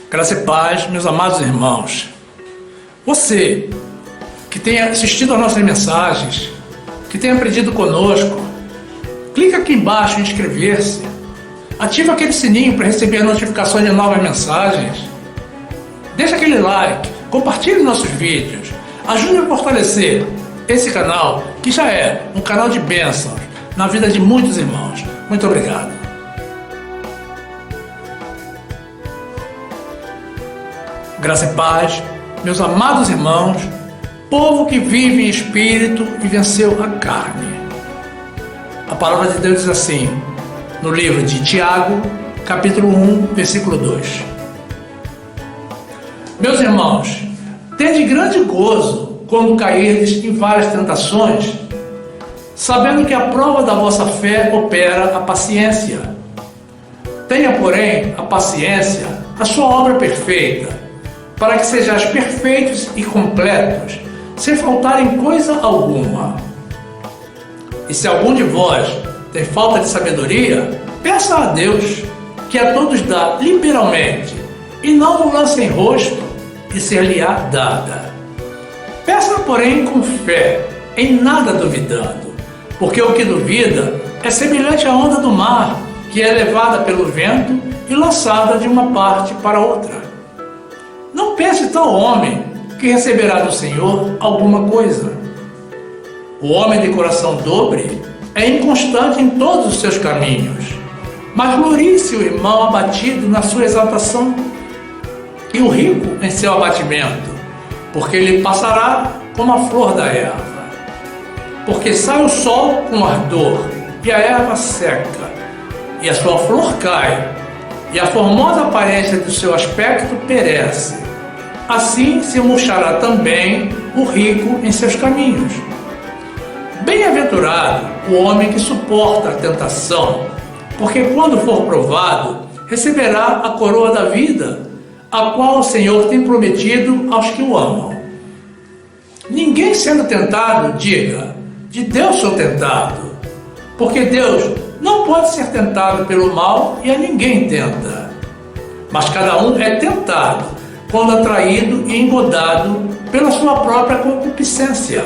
Graça e paz, meus amados irmãos. Você que tem assistido às nossas mensagens, que tem aprendido conosco, clica aqui embaixo em inscrever-se. Ativa aquele sininho para receber notificações de novas mensagens. Deixa aquele like, compartilhe nossos vídeos. Ajude a fortalecer esse canal, que já é um canal de bênçãos na vida de muitos irmãos. Muito obrigado. Graça e paz, meus amados irmãos, povo que vive em espírito e venceu a carne. A palavra de Deus diz assim, no livro de Tiago, capítulo 1, versículo 2. Meus irmãos, tende grande gozo quando cairdes em várias tentações, sabendo que a prova da vossa fé opera a paciência. Tenha, porém, a paciência, a sua obra perfeita, para que sejais perfeitos e completos, sem faltar em coisa alguma. E se algum de vós tem falta de sabedoria, peça a Deus, que a todos dá liberalmente, e não o lance em rosto, e ser-lhe-á dada. Peça, porém, com fé, em nada duvidando, porque o que duvida é semelhante à onda do mar, que é levada pelo vento e lançada de uma parte para outra. Não pense tal homem que receberá do Senhor alguma coisa. O homem de coração dobre é inconstante em todos os seus caminhos, mas glorie-se o irmão abatido na sua exaltação, e o rico em seu abatimento, porque ele passará como a flor da erva. Porque sai o sol com ardor, e a erva seca, e a sua flor cai, e a formosa aparência do seu aspecto perece. Assim se murchará também o rico em seus caminhos. Bem-aventurado o homem que suporta a tentação, porque quando for provado, receberá a coroa da vida, a qual o Senhor tem prometido aos que o amam. Ninguém sendo tentado, diga, de Deus sou tentado, porque Deus não pode ser tentado pelo mal e a ninguém tenta. Mas cada um é tentado quando atraído e engodado pela sua própria concupiscência.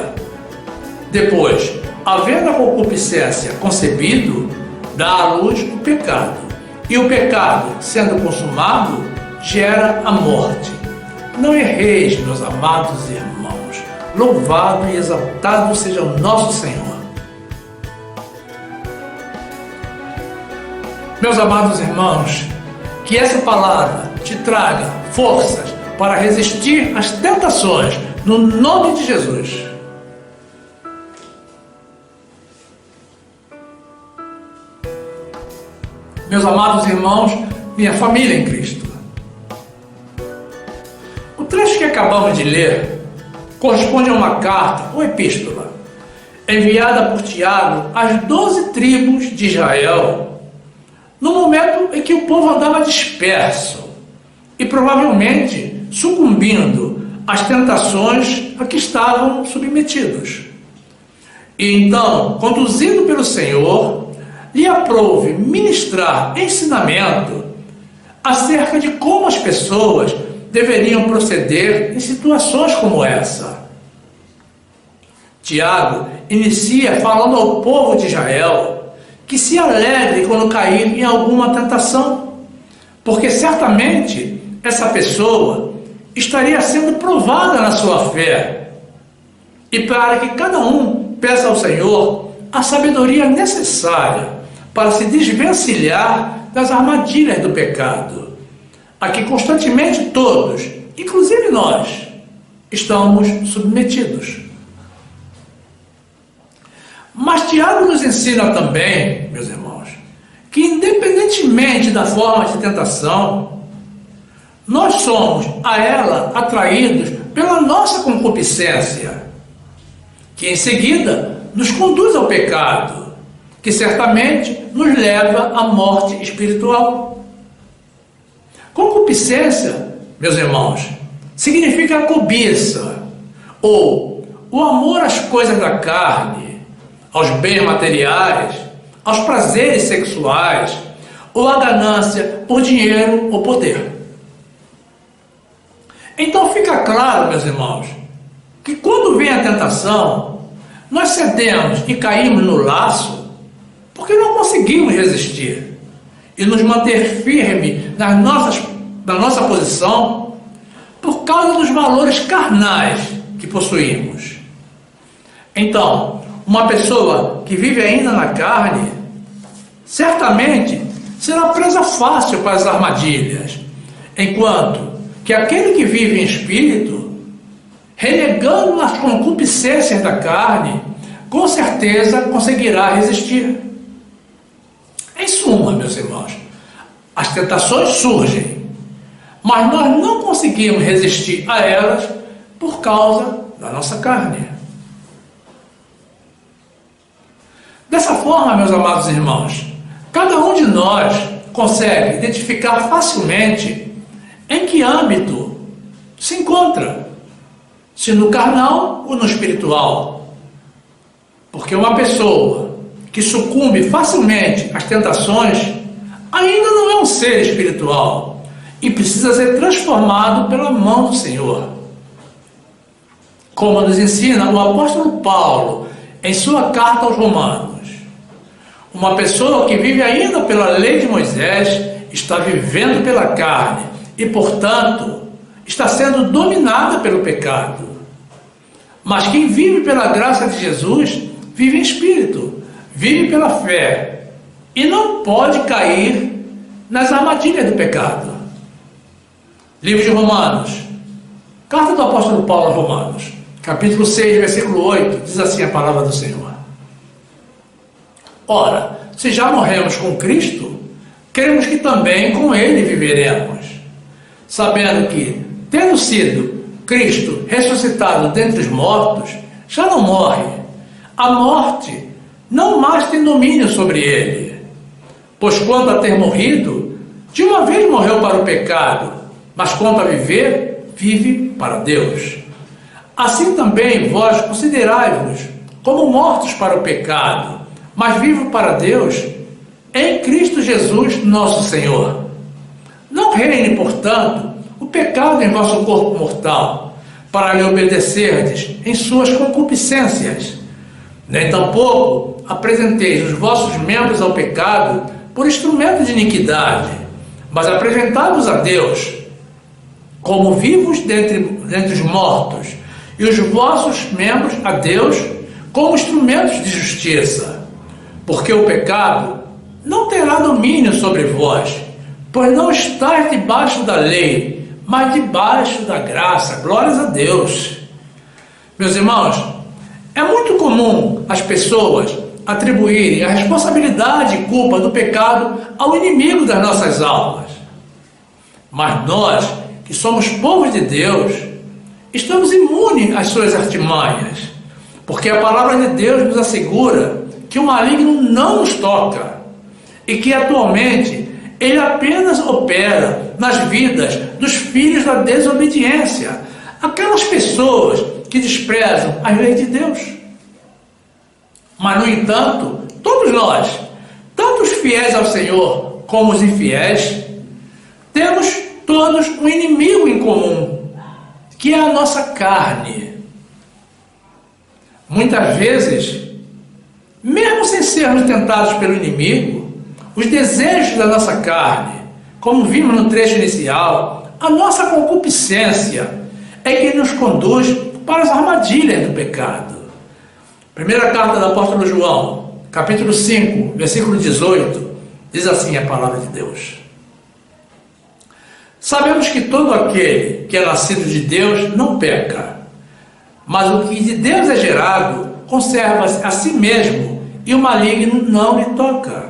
Depois, havendo a concupiscência concebido, dá à luz o pecado. E o pecado, sendo consumado, gera a morte. Não erreis, meus amados irmãos. Louvado e exaltado seja o nosso Senhor. Meus amados irmãos, que essa palavra te traga forças para resistir às tentações, no nome de Jesus. Meus amados irmãos, minha família em Cristo. O trecho que acabamos de ler corresponde a uma carta ou epístola enviada por Tiago às 12 tribos de Israel, no momento em que o povo andava disperso e provavelmente sucumbindo às tentações a que estavam submetidos. E então, conduzido pelo Senhor, lhe aprouve ministrar ensinamento acerca de como as pessoas deveriam proceder em situações como essa. Tiago inicia falando ao povo de Israel que se alegre quando cair em alguma tentação, porque certamente essa pessoa estaria sendo provada na sua fé, e para que cada um peça ao Senhor a sabedoria necessária para se desvencilhar das armadilhas do pecado, a que constantemente todos, inclusive nós, estamos submetidos. Mas Tiago nos ensina também, meus irmãos, que independentemente da forma de tentação, nós somos a ela atraídos pela nossa concupiscência, que em seguida nos conduz ao pecado, que certamente nos leva à morte espiritual. Concupiscência, meus irmãos, significa cobiça, ou o amor às coisas da carne, aos bens materiais, aos prazeres sexuais, ou a ganância por dinheiro ou poder. Então fica claro, meus irmãos, que quando vem a tentação, nós cedemos e caímos no laço porque não conseguimos resistir e nos manter firme na nossa posição por causa dos valores carnais que possuímos. Então, uma pessoa que vive ainda na carne, certamente será presa fácil para as armadilhas, enquanto que aquele que vive em espírito, renegando as concupiscências da carne, com certeza conseguirá resistir. Em suma, meus irmãos, as tentações surgem, mas nós não conseguimos resistir a elas por causa da nossa carne. Dessa forma, meus amados irmãos, cada um de nós consegue identificar facilmente em que âmbito se encontra, se no carnal ou no espiritual. Porque uma pessoa que sucumbe facilmente às tentações ainda não é um ser espiritual e precisa ser transformado pela mão do Senhor. Como nos ensina o apóstolo Paulo em sua carta aos Romanos. Uma pessoa que vive ainda pela lei de Moisés está vivendo pela carne e, portanto, está sendo dominada pelo pecado. Mas quem vive pela graça de Jesus, vive em espírito, vive pela fé e não pode cair nas armadilhas do pecado. Livro de Romanos, carta do apóstolo Paulo aos Romanos, capítulo 6, versículo 8, diz assim a palavra do Senhor. Ora, se já morremos com Cristo, queremos que também com Ele viveremos, sabendo que, tendo sido Cristo ressuscitado dentre os mortos, já não morre. A morte não mais tem domínio sobre ele. Pois quanto a ter morrido, de uma vez morreu para o pecado, mas quanto a viver, vive para Deus. Assim também vós considerai-vos como mortos para o pecado, mas vivos para Deus, em Cristo Jesus nosso Senhor. Não reine, portanto, o pecado em vosso corpo mortal, para lhe obedecerdes em suas concupiscências. Nem tampouco apresenteis os vossos membros ao pecado por instrumento de iniquidade, mas apresentai-vos a Deus, como vivos dentre os mortos, e os vossos membros a Deus como instrumentos de justiça. Porque o pecado não terá domínio sobre vós, pois não estáis debaixo da lei, mas debaixo da graça. Glórias a Deus. Meus irmãos, é muito comum as pessoas atribuírem a responsabilidade e culpa do pecado ao inimigo das nossas almas. Mas nós, que somos povos de Deus, estamos imunes às suas artimanhas, porque a palavra de Deus nos assegura que o maligno não nos toca e que atualmente ele apenas opera nas vidas dos filhos da desobediência, aquelas pessoas que desprezam as leis de Deus. Mas, no entanto, todos nós, tanto os fiéis ao Senhor como os infiéis, temos todos um inimigo em comum, que é a nossa carne. Muitas vezes, mesmo sem sermos tentados pelo inimigo, os desejos da nossa carne, como vimos no trecho inicial, a nossa concupiscência é que nos conduz para as armadilhas do pecado. Primeira carta do apóstolo João, capítulo 5, versículo 18, diz assim a palavra de Deus. Sabemos que todo aquele que é nascido de Deus não peca, mas o que de Deus é gerado conserva-se a si mesmo e o maligno não lhe toca.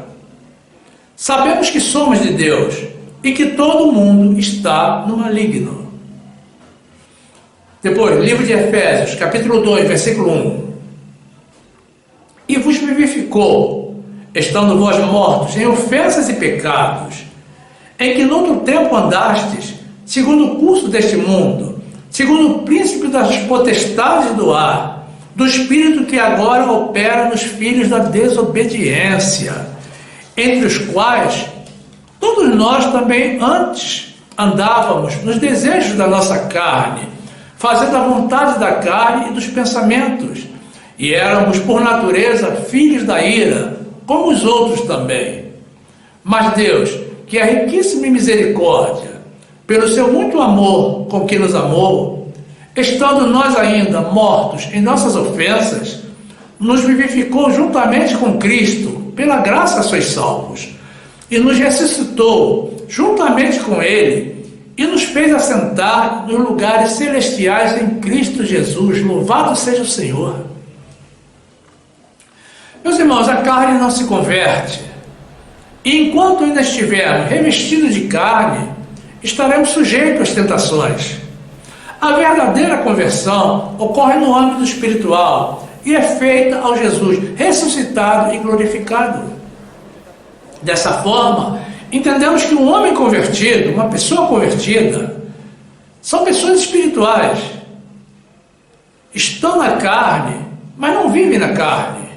Sabemos que somos de Deus e que todo mundo está no maligno. Depois, livro de Efésios, capítulo 2, versículo 1. E vos vivificou, estando vós mortos em ofensas e pecados, em que noutro tempo andastes, segundo o curso deste mundo, segundo o príncipe das potestades do ar, do espírito que agora opera nos filhos da desobediência, entre os quais todos nós também antes andávamos nos desejos da nossa carne, fazendo a vontade da carne e dos pensamentos, e éramos, por natureza, filhos da ira, como os outros também. Mas Deus, que é riquíssimo em misericórdia, pelo seu muito amor com que nos amou, estando nós ainda mortos em nossas ofensas, nos vivificou juntamente com Cristo, pela graça sois salvos, e nos ressuscitou juntamente com Ele, e nos fez assentar nos lugares celestiais em Cristo Jesus. Louvado seja o Senhor. Meus irmãos, a carne não se converte, e enquanto ainda estivermos revestidos de carne, estaremos sujeitos às tentações. A verdadeira conversão ocorre no âmbito espiritual e é feita ao Jesus ressuscitado e glorificado. Dessa forma, entendemos que um homem convertido, uma pessoa convertida, são pessoas espirituais. Estão na carne, mas não vivem na carne.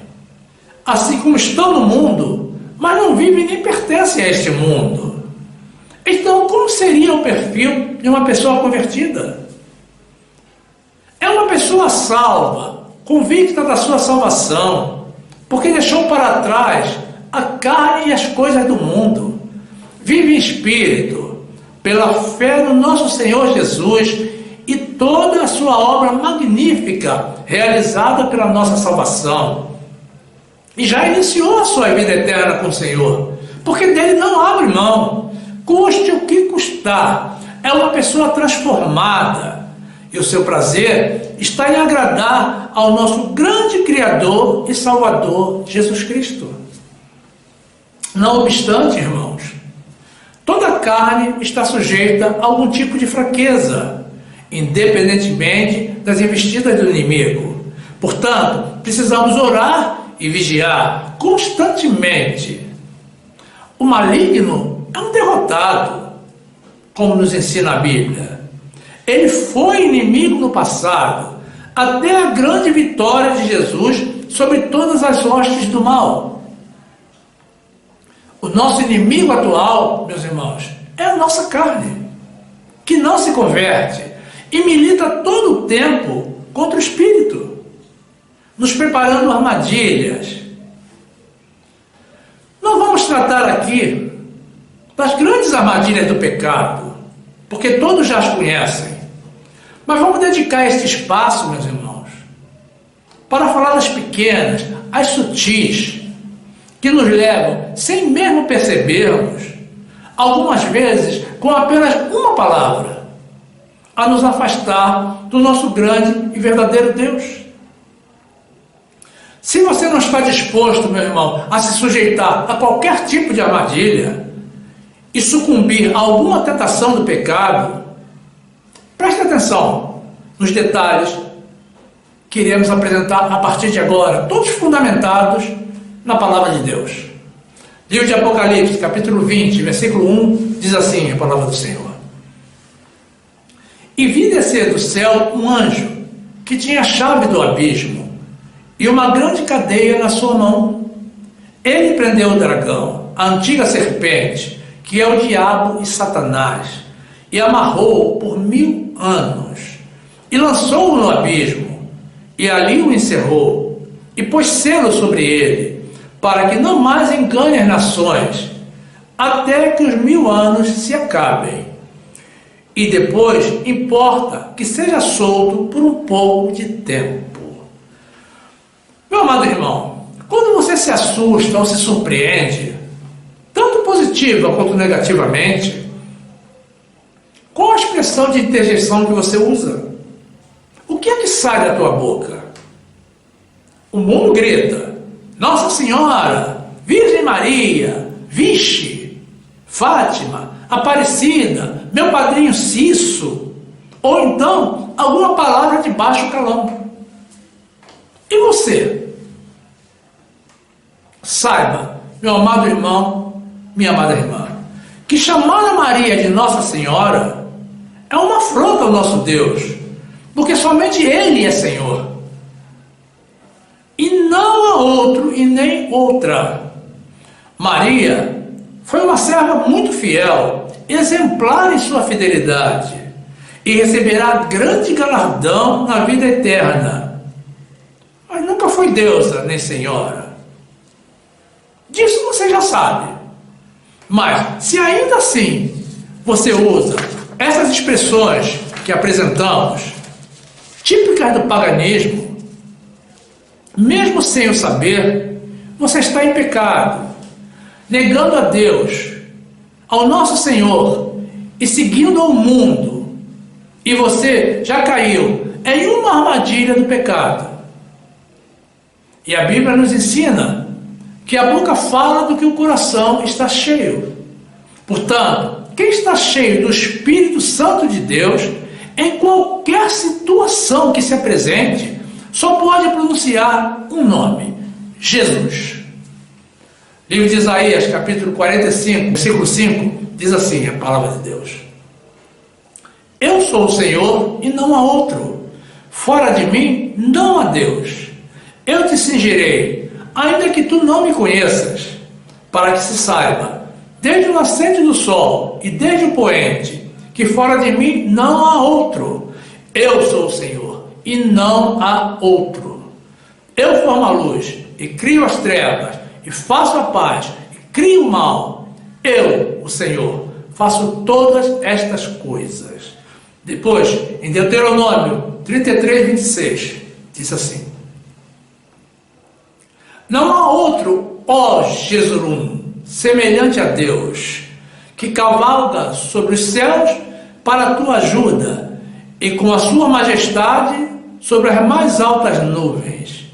Assim como estão no mundo, mas não vivem nem pertencem a este mundo. Então, como seria o perfil de uma pessoa convertida? É uma pessoa salva, convicta da sua salvação, porque deixou para trás a carne e as coisas do mundo. Vive em espírito, pela fé no nosso Senhor Jesus e toda a sua obra magnífica realizada pela nossa salvação. E já iniciou a sua vida eterna com o Senhor, porque dele não abre mão, custe o que custar. É uma pessoa transformada, e o seu prazer está em agradar ao nosso grande Criador e Salvador, Jesus Cristo. Não obstante, irmãos, toda carne está sujeita a algum tipo de fraqueza, independentemente das investidas do inimigo. Portanto, precisamos orar e vigiar constantemente. O maligno é um derrotado, como nos ensina a Bíblia. Ele foi inimigo no passado, até a grande vitória de Jesus sobre todas as hostes do mal. O nosso inimigo atual, meus irmãos, é a nossa carne, que não se converte e milita todo o tempo contra o Espírito, nos preparando armadilhas. Não vamos tratar aqui das grandes armadilhas do pecado, porque todos já as conhecem, mas vamos dedicar este espaço, meus irmãos, para falar das pequenas, as sutis, que nos levam, sem mesmo percebermos, algumas vezes com apenas uma palavra, a nos afastar do nosso grande e verdadeiro Deus. Se você não está disposto, meu irmão, a se sujeitar a qualquer tipo de armadilha e sucumbir a alguma tentação do pecado, preste atenção nos detalhes que iremos apresentar a partir de agora, todos fundamentados na palavra de Deus. Livro de Apocalipse, capítulo 20, versículo 1, diz assim a palavra do Senhor: E vi descer do céu um anjo que tinha a chave do abismo e uma grande cadeia na sua mão. Ele prendeu o dragão, a antiga serpente, que é o diabo e Satanás, e amarrou-o por 1000 anos, e lançou-o no abismo, e ali o encerrou, e pôs selo sobre ele, para que não mais engane as nações, até que os 1000 anos se acabem. E depois importa que seja solto por um pouco de tempo. Meu amado irmão, quando você se assusta ou se surpreende, tanto positiva quanto negativamente, qual a expressão de interjeição que você usa? O que é que sai da tua boca? O mundo grita: Nossa Senhora, Virgem Maria, Vixe, Fátima, Aparecida, meu padrinho Cisso, ou então alguma palavra de baixo calão. E você? Saiba, meu amado irmão, minha amada irmã, que chamar a Maria de Nossa Senhora é uma afronta ao nosso Deus, porque somente Ele é Senhor, e não há outro e nem outra. Maria foi uma serva muito fiel exemplar em sua fidelidade e receberá grande galardão na vida eterna. Mas nunca foi deusa nem senhora. Disso você já sabe. Mas, se ainda assim você usa essas expressões que apresentamos, típicas do paganismo, mesmo sem o saber, você está em pecado, negando a Deus, ao nosso Senhor e seguindo ao mundo, e você já caiu em uma armadilha do pecado. E a Bíblia nos ensina que a boca fala do que o coração está cheio. Portanto, quem está cheio do Espírito Santo de Deus, em qualquer situação que se apresente, só pode pronunciar um nome: Jesus. Livro de Isaías, capítulo 45, versículo 5, diz assim a palavra de Deus: Eu sou o Senhor e não há outro. Fora de mim não há Deus. Eu te cingirei, ainda que tu não me conheças, para que se saiba, desde o nascente do sol e desde o poente, que fora de mim não há outro. Eu sou o Senhor e não há outro. Eu formo a luz e crio as trevas, e faço a paz e crio o mal. Eu, o Senhor, faço todas estas coisas. Depois, em Deuteronômio 33, 26, diz assim: Não há outro, ó Jesurum, semelhante a Deus, que cavalga sobre os céus para a tua ajuda, e com a sua majestade sobre as mais altas nuvens.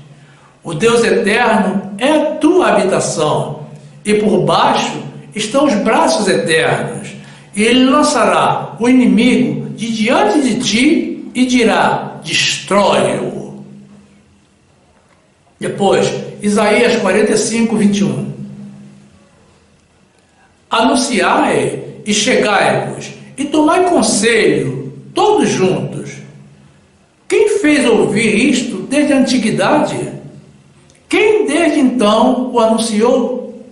O Deus eterno é a tua habitação, e por baixo estão os braços eternos, e ele lançará o inimigo de diante de ti e dirá: destrói-o. Depois, Isaías 45, 21. Anunciai e chegai-vos, e tomai conselho, todos juntos. Quem fez ouvir isto desde a antiguidade? Quem desde então o anunciou?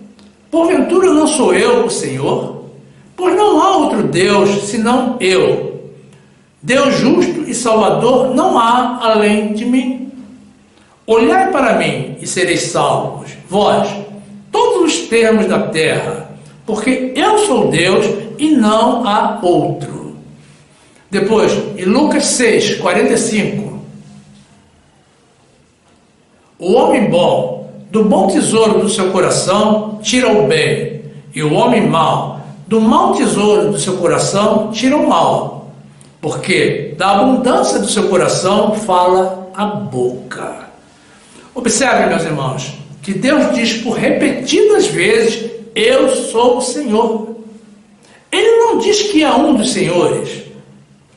Porventura não sou eu o Senhor? Pois não há outro Deus senão eu. Deus justo e salvador não há além de mim. Olhai para mim e sereis salvos, vós, todos os termos da terra, porque eu sou Deus e não há outro. Depois, em Lucas 6, 45, o homem bom, do bom tesouro do seu coração, tira o bem, e o homem mau, do mau tesouro do seu coração, tira o mal, porque da abundância do seu coração fala a boca. Observe, meus irmãos, que Deus diz por repetidas vezes: eu sou o Senhor. Ele não diz que é um dos senhores,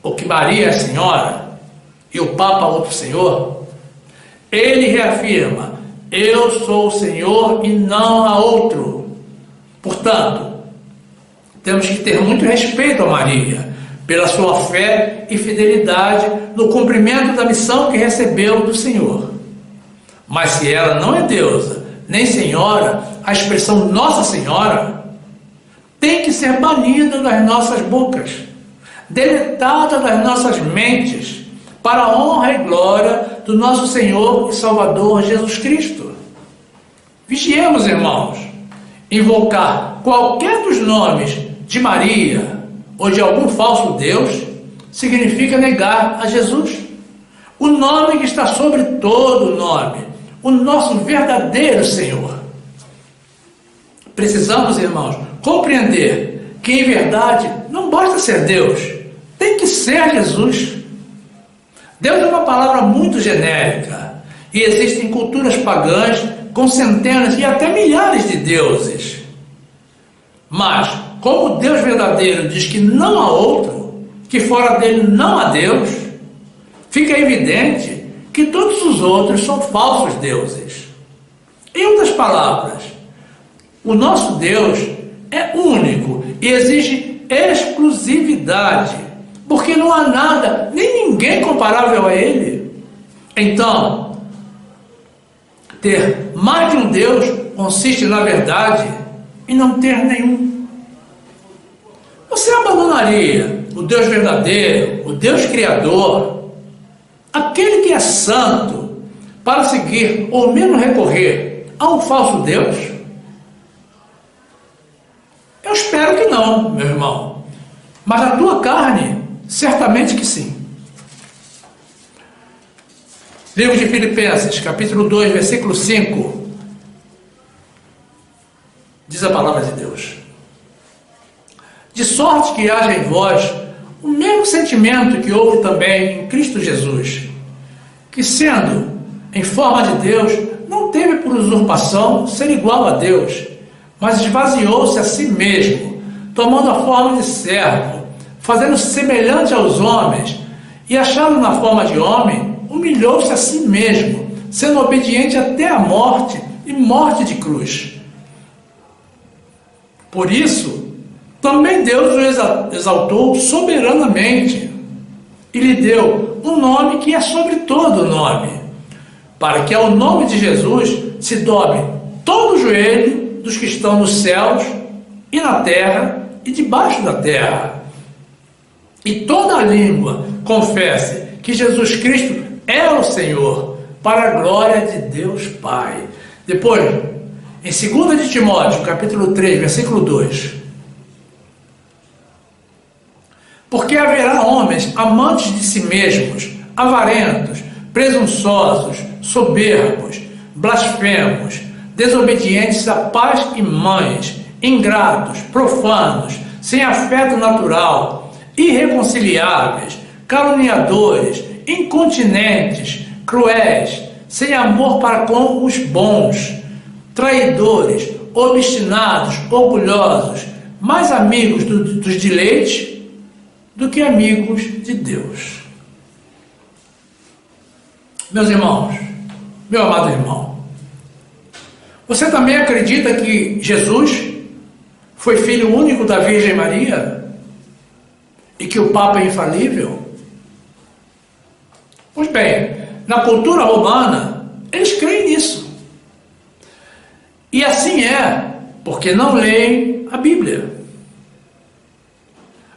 ou que Maria é senhora e o Papa outro senhor. Ele reafirma: eu sou o Senhor e não há outro. Portanto, temos que ter muito respeito a Maria, pela sua fé e fidelidade no cumprimento da missão que recebeu do Senhor. Mas se ela não é deusa, nem senhora, a expressão Nossa Senhora tem que ser banida das nossas bocas, deletada das nossas mentes, para a honra e glória do nosso Senhor e Salvador Jesus Cristo. Vigiemos, irmãos. Invocar qualquer dos nomes de Maria ou de algum falso Deus significa negar a Jesus, o nome que está sobre todo nome, o nosso verdadeiro Senhor. Precisamos, irmãos, compreender que em verdade não basta ser Deus, tem que ser Jesus. Deus é uma palavra muito genérica e existem culturas pagãs com centenas e até milhares de deuses. Mas, como Deus verdadeiro diz que não há outro, que fora dele não há Deus, fica evidente que todos os outros são falsos deuses. Em outras palavras, o nosso Deus é único e exige exclusividade, porque não há nada, nem ninguém comparável a Ele. Então, ter mais de um Deus consiste, na verdade, em não ter nenhum. Você Maria, o Deus verdadeiro, o Deus criador, aquele que é santo, para seguir ou mesmo recorrer a um falso Deus? Eu espero que não, meu irmão. Mas a tua carne, certamente que sim. Livro de Filipenses, capítulo 2, versículo 5. Diz a palavra de Deus: de sorte que haja em vós o mesmo sentimento que houve também em Cristo Jesus, que sendo em forma de Deus, não teve por usurpação ser igual a Deus, mas esvaziou-se a si mesmo, tomando a forma de servo, fazendo-se semelhante aos homens, e achado na forma de homem, humilhou-se a si mesmo, sendo obediente até a morte, e morte de cruz. Por isso, também Deus o exaltou soberanamente, e lhe deu um nome que é sobre todo nome, para que ao nome de Jesus se dobre todo o joelho dos que estão nos céus, e na terra, e debaixo da terra, e toda a língua confesse que Jesus Cristo é o Senhor, para a glória de Deus Pai. Depois, em 2 de Timóteo, capítulo 3, versículo 2. Porque haverá homens amantes de si mesmos, avarentos, presunçosos, soberbos, blasfemos, desobedientes a pais e mães, ingratos, profanos, sem afeto natural, irreconciliáveis, caluniadores, incontinentes, cruéis, sem amor para com os bons, traidores, obstinados, orgulhosos, mais amigos dos deleites do que amigos de Deus. Meus irmãos, meu amado irmão, você também acredita que Jesus foi filho único da Virgem Maria e que o Papa é infalível? Pois bem, na cultura romana, eles creem nisso. E assim é, porque não leem a Bíblia.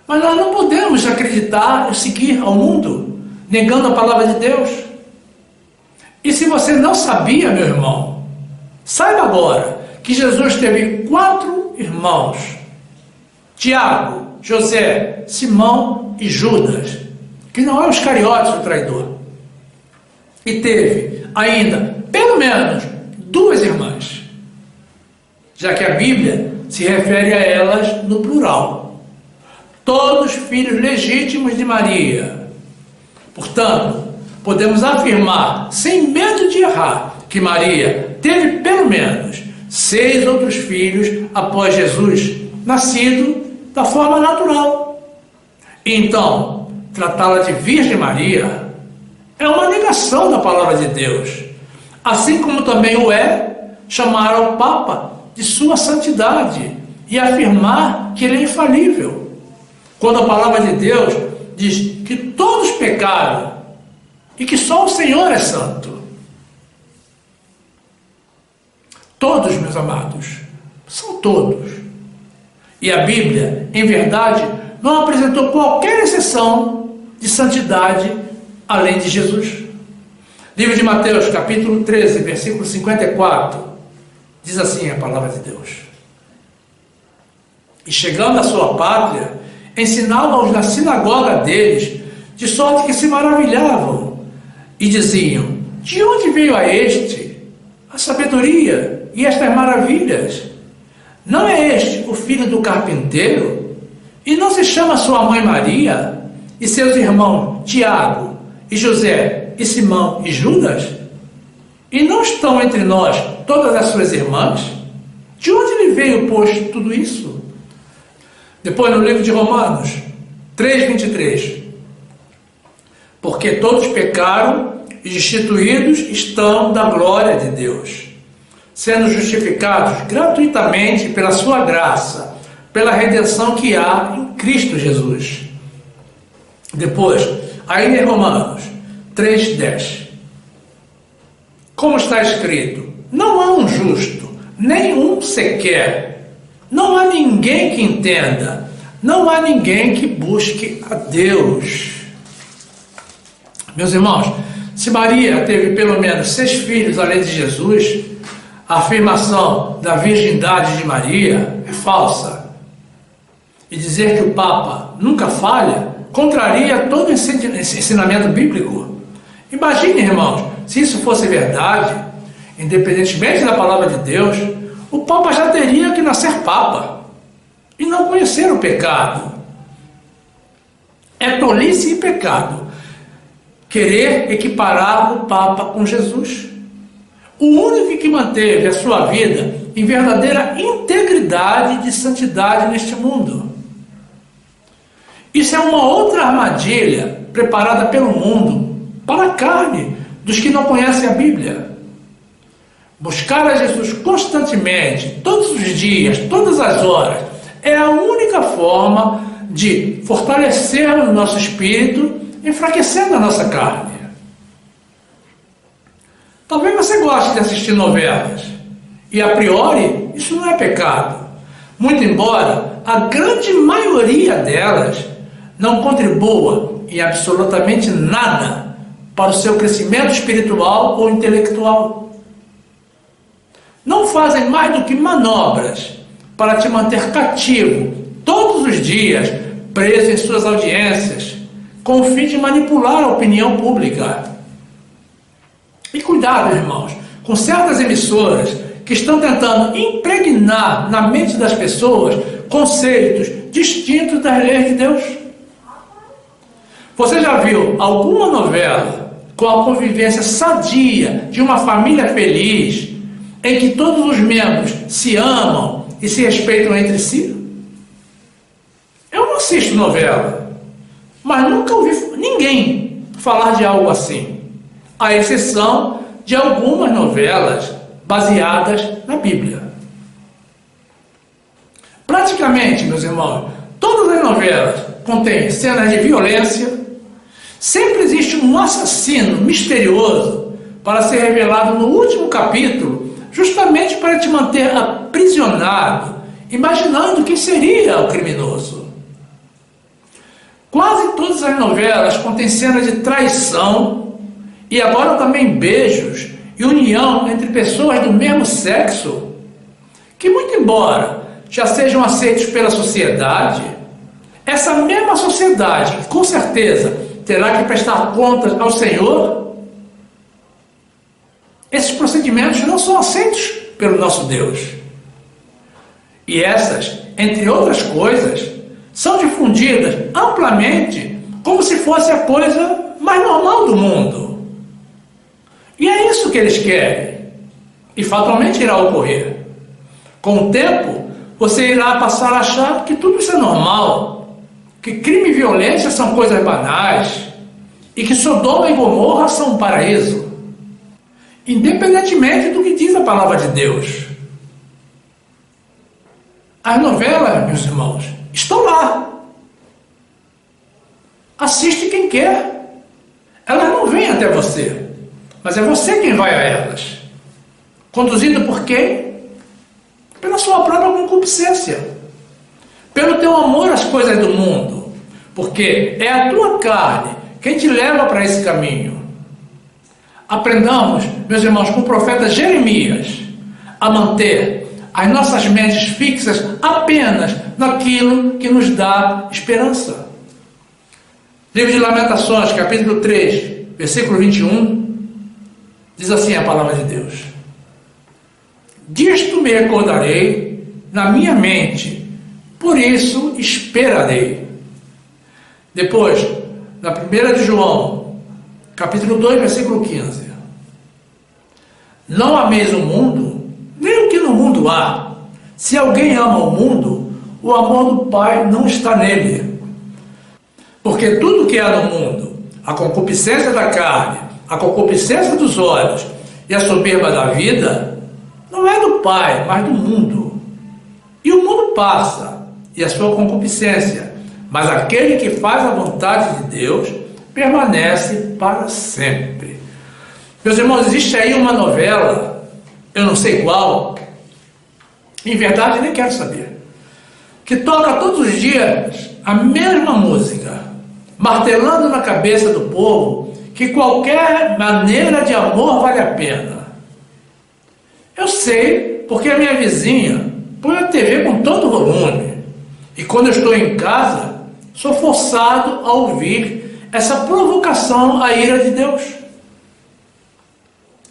Mas nós não podemos acreditar e seguir ao mundo, negando a palavra de Deus. E se você não sabia, meu irmão, saiba agora que Jesus teve 4 irmãos: Tiago, José, Simão e Judas, que não é o Iscariotes, o traidor. E teve ainda, pelo menos, 2 irmãs, já que a Bíblia se refere a elas no plural. Todos filhos legítimos de Maria. Portanto, podemos afirmar, sem medo de errar, que Maria teve pelo menos 6 outros filhos após Jesus, nascido da forma natural. Então, tratá-la de Virgem Maria é uma negação da palavra de Deus, assim como também o é chamar ao Papa de sua santidade e afirmar que ele é infalível, quando a palavra de Deus diz que todos pecaram e que só o Senhor é santo. Todos, meus amados, são todos. E a Bíblia, em verdade, não apresentou qualquer exceção de santidade além de Jesus. Livro de Mateus, capítulo 13, versículo 54, diz assim a palavra de Deus: e chegando à sua pátria, ensinava-os na sinagoga deles, de sorte que se maravilhavam, e diziam: de onde veio a este a sabedoria e estas maravilhas? Não é este o filho do carpinteiro? E não se chama sua mãe Maria, e seus irmãos Tiago, e José, e Simão, e Judas? E não estão entre nós todas as suas irmãs? De onde lhe veio, pois, tudo isso? Depois, no livro de Romanos 3:23, porque todos pecaram e destituídos estão da glória de Deus, sendo justificados gratuitamente pela sua graça, pela redenção que há em Cristo Jesus. Depois, ainda em Romanos 3:10, como está escrito: não há um justo, nem um sequer, não há ninguém que entenda, Não há ninguém que busque a Deus. Meus irmãos, se Maria teve pelo menos 6 filhos além de Jesus, a afirmação da virgindade de Maria é falsa. E dizer que o Papa nunca falha contraria todo esse ensinamento bíblico. Imagine, irmãos, se isso fosse verdade, independentemente da palavra de Deus, o Papa já teria que nascer Papa e não conhecer o pecado. É tolice e pecado querer equiparar o Papa com Jesus, o único que manteve a sua vida em verdadeira integridade de santidade neste mundo. Isso é uma outra armadilha preparada pelo mundo para a carne dos que não conhecem a Bíblia. Buscar a Jesus constantemente, todos os dias, todas as horas, é a única forma de fortalecer o nosso espírito, enfraquecendo a nossa carne. Talvez você goste de assistir novelas, e a priori isso não é pecado, muito embora a grande maioria delas não contribua em absolutamente nada para o seu crescimento espiritual ou intelectual. Não fazem mais do que manobras para te manter cativo todos os dias, preso em suas audiências, com o fim de manipular a opinião pública. E cuidado, irmãos, com certas emissoras que estão tentando impregnar na mente das pessoas conceitos distintos das leis de Deus. Você já viu alguma novela com a convivência sadia de uma família feliz, em que todos os membros se amam e se respeitam entre si? Eu não assisto novela, mas nunca ouvi ninguém falar de algo assim, à exceção de algumas novelas baseadas na Bíblia. Praticamente, meus irmãos, todas as novelas contêm cenas de violência. Sempre existe um assassino misterioso para ser revelado no último capítulo, justamente para te manter aprisionado, imaginando quem seria o criminoso. Quase todas as novelas contêm cenas de traição e agora também beijos e união entre pessoas do mesmo sexo, que, muito embora já sejam aceitos pela sociedade, essa mesma sociedade, que com certeza terá que prestar contas ao Senhor, esses procedimentos não são aceitos pelo nosso Deus. E essas, entre outras coisas, são difundidas amplamente como se fosse a coisa mais normal do mundo. E é isso que eles querem. E fatalmente irá ocorrer. Com o tempo, você irá passar a achar que tudo isso é normal, que crime e violência são coisas banais, e que Sodoma e Gomorra são um paraíso, independentemente do que diz a palavra de Deus. As novelas, meus irmãos, estão lá. Assiste quem quer. Elas não vêm até você, mas é você quem vai a elas. Conduzido por quem? Pela sua própria concupiscência, pelo teu amor às coisas do mundo, porque é a tua carne quem te leva para esse caminho. Aprendamos, meus irmãos, com o profeta Jeremias, a manter as nossas mentes fixas apenas naquilo que nos dá esperança. Livro de Lamentações, capítulo 3, versículo 21, diz assim a palavra de Deus: disto me recordarei na minha mente, por isso esperarei. Depois, na 1 de João, capítulo 2, versículo 15. Não ameis o mundo, nem o que no mundo há. Se alguém ama o mundo, o amor do Pai não está nele. Porque tudo que há no mundo, a concupiscência da carne, a concupiscência dos olhos e a soberba da vida, não é do Pai, mas do mundo. E o mundo passa, e a sua concupiscência, mas aquele que faz a vontade de Deus permanece para sempre. Meus irmãos, existe aí uma novela, eu não sei qual, em verdade nem quero saber, que toca todos os dias a mesma música, martelando na cabeça do povo que qualquer maneira de amor vale a pena. Eu sei, porque a minha vizinha põe a TV com todo volume, e quando eu estou em casa, sou forçado a ouvir essa provocação à ira de Deus.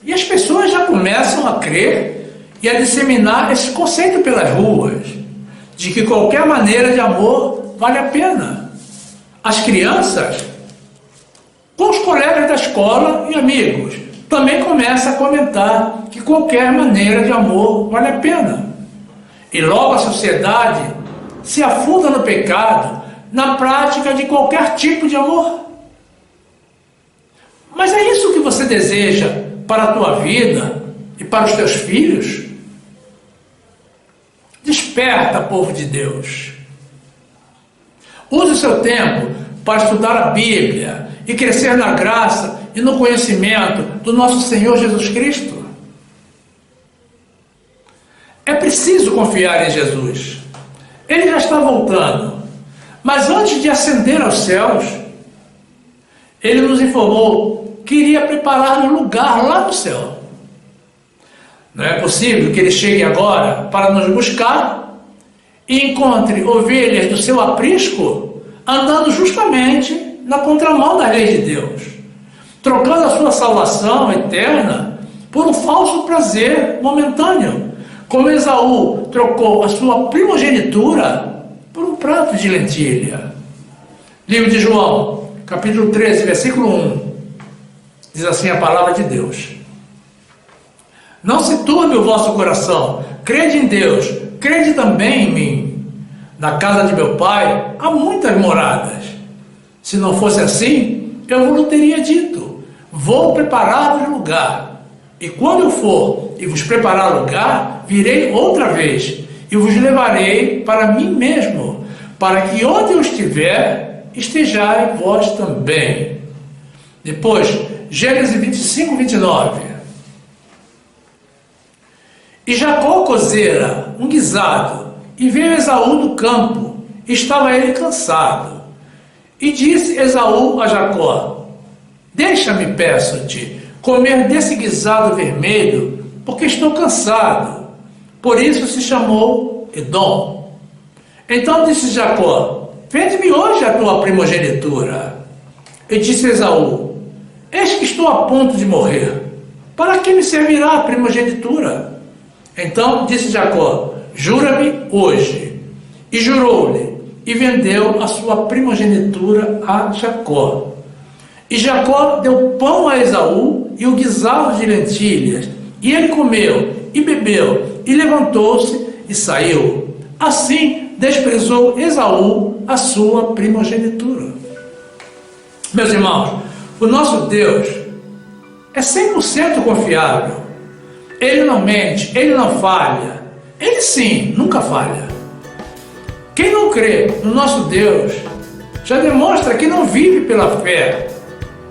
E as pessoas já começam a crer e a disseminar esse conceito pelas ruas, de que qualquer maneira de amor vale a pena. As crianças, com os colegas da escola e amigos, também começam a comentar que qualquer maneira de amor vale a pena. E logo a sociedade se afunda no pecado, na prática de qualquer tipo de amor. Mas é isso que você deseja para a tua vida e para os teus filhos? Desperta, povo de Deus. Use o seu tempo para estudar a Bíblia e crescer na graça e no conhecimento do nosso Senhor Jesus Cristo. É preciso confiar em Jesus. Ele já está voltando. Mas antes de ascender aos céus, ele nos informou que iria preparar um lugar lá no céu. Não é possível que ele chegue agora para nos buscar e encontre ovelhas do seu aprisco andando justamente na contramão da lei de Deus, trocando a sua salvação eterna por um falso prazer momentâneo, como Esaú trocou a sua primogenitura por um prato de lentilha. Livro de João, capítulo 13, versículo 1, diz assim a palavra de Deus: não se turbe o vosso coração, crede em Deus, crede também em mim. Na casa de meu pai há muitas moradas. Se não fosse assim, eu vos teria dito: vou preparar-vos lugar. E quando eu for e vos preparar lugar, virei outra vez e vos levarei para mim mesmo, para que onde eu estiver, estejais vós também. Depois, Gênesis 25, 29. E Jacó cozera um guisado, e veio Esaú do campo, estava ele cansado. E disse Esaú a Jacó: deixa-me, peço-te, comer desse guisado vermelho, porque estou cansado. Por isso se chamou Edom. Então disse Jacó: vende-me hoje a tua primogenitura. E disse Esaú: eis que estou a ponto de morrer, para que me servirá a primogenitura? Então disse Jacó: jura-me hoje. E jurou-lhe, e vendeu a sua primogenitura a Jacó. E Jacó deu pão a Esaú e o guisado de lentilhas, e ele comeu e bebeu, e levantou-se e saiu. Assim desprezou Esaú a sua primogenitura. Meus irmãos, o nosso Deus é 100% confiável. Ele não mente, ele não falha. Ele sim, nunca falha. Quem não crê no nosso Deus já demonstra que não vive pela fé.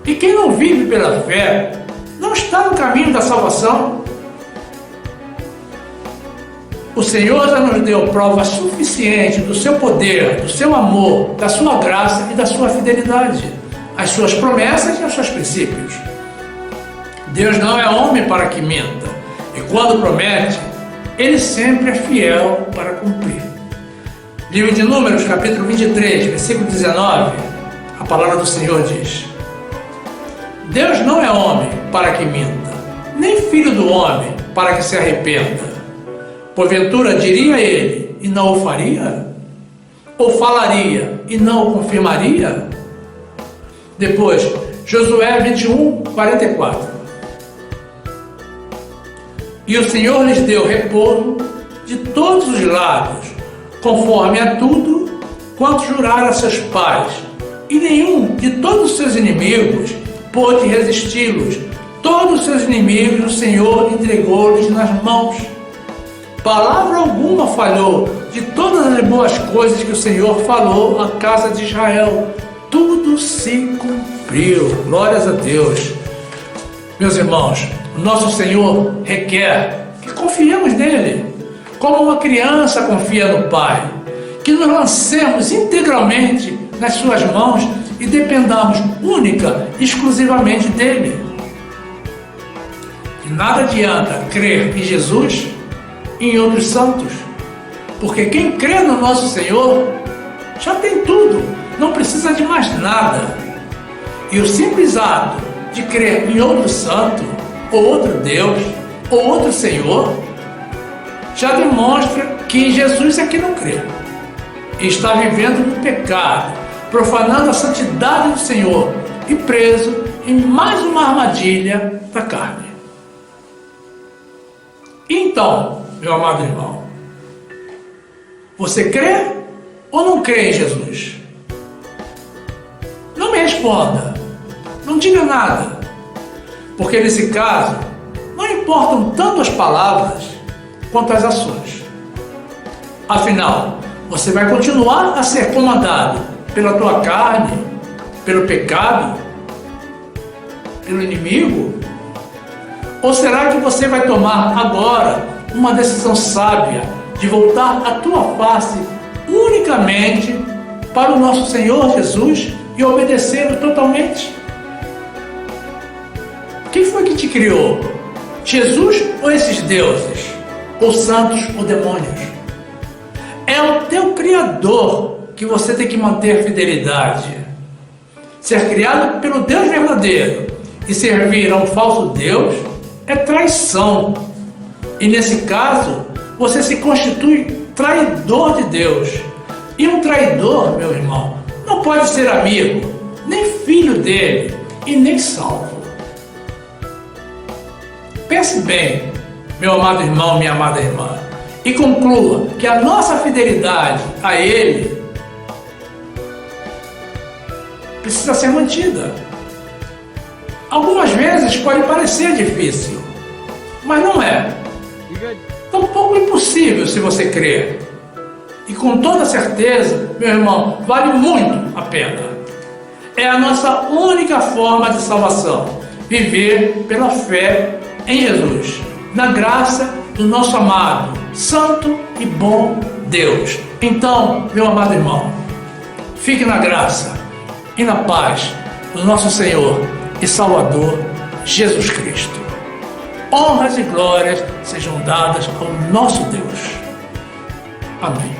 E quem não vive pela fé não está no caminho da salvação. O Senhor já nos deu prova suficiente do seu poder, do seu amor, da sua graça e da sua fidelidade, as suas promessas e os seus princípios. Deus não é homem para que minta, e quando promete, ele sempre é fiel para cumprir. Livro de Números, capítulo 23, versículo 19, a palavra do Senhor diz: Deus não é homem para que minta, nem filho do homem para que se arrependa. Porventura diria ele e não o faria? Ou falaria e não o confirmaria? Depois, Josué 21, 44. E o Senhor lhes deu repouso de todos os lados, conforme a tudo quanto jurara a seus pais, e nenhum de todos os seus inimigos pôde resisti-los. Todos os seus inimigos o Senhor entregou-lhes nas mãos. Palavra alguma falhou de todas as boas coisas que o Senhor falou à casa de Israel. Tudo se cumpriu. Glórias a Deus. Meus irmãos, o nosso Senhor requer que confiemos nele, como uma criança confia no Pai, que nos lancemos integralmente nas suas mãos e dependamos única e exclusivamente dele. E nada adianta crer em Jesus e em outros santos, porque quem crê no nosso Senhor já tem tudo, não precisa de mais nada. E o simples ato de crer em outro santo, ou outro Deus, ou outro Senhor, já demonstra que em Jesus é que não crê. E está vivendo no pecado, profanando a santidade do Senhor e preso em mais uma armadilha da carne. Então, meu amado irmão, você crê ou não crê em Jesus? Não me responda, não diga nada, porque nesse caso não importam tanto as palavras quanto as ações. Afinal, você vai continuar a ser comandado pela tua carne, pelo pecado, pelo inimigo? Ou será que você vai tomar agora uma decisão sábia de voltar a tua face unicamente para o nosso Senhor Jesus e obedecê-lo totalmente? Quem foi que te criou? Jesus ou esses deuses? Ou santos ou demônios? É o teu Criador que você tem que manter fidelidade. Ser criado pelo Deus verdadeiro e servir a um falso Deus é traição. E nesse caso, você se constitui traidor de Deus. E um traidor, meu irmão, não pode ser amigo, nem filho dele, e nem salvo. Pense bem, meu amado irmão, minha amada irmã, e conclua que a nossa fidelidade a Ele precisa ser mantida. Algumas vezes pode parecer difícil, mas não é. Tampouco impossível se você crer. E com toda certeza, meu irmão, vale muito a pena. É a nossa única forma de salvação, viver pela fé em Jesus, na graça do nosso amado, santo e bom Deus. Então, meu amado irmão, fique na graça e na paz do nosso Senhor e Salvador Jesus Cristo. Honras e glórias sejam dadas ao nosso Deus. Amém.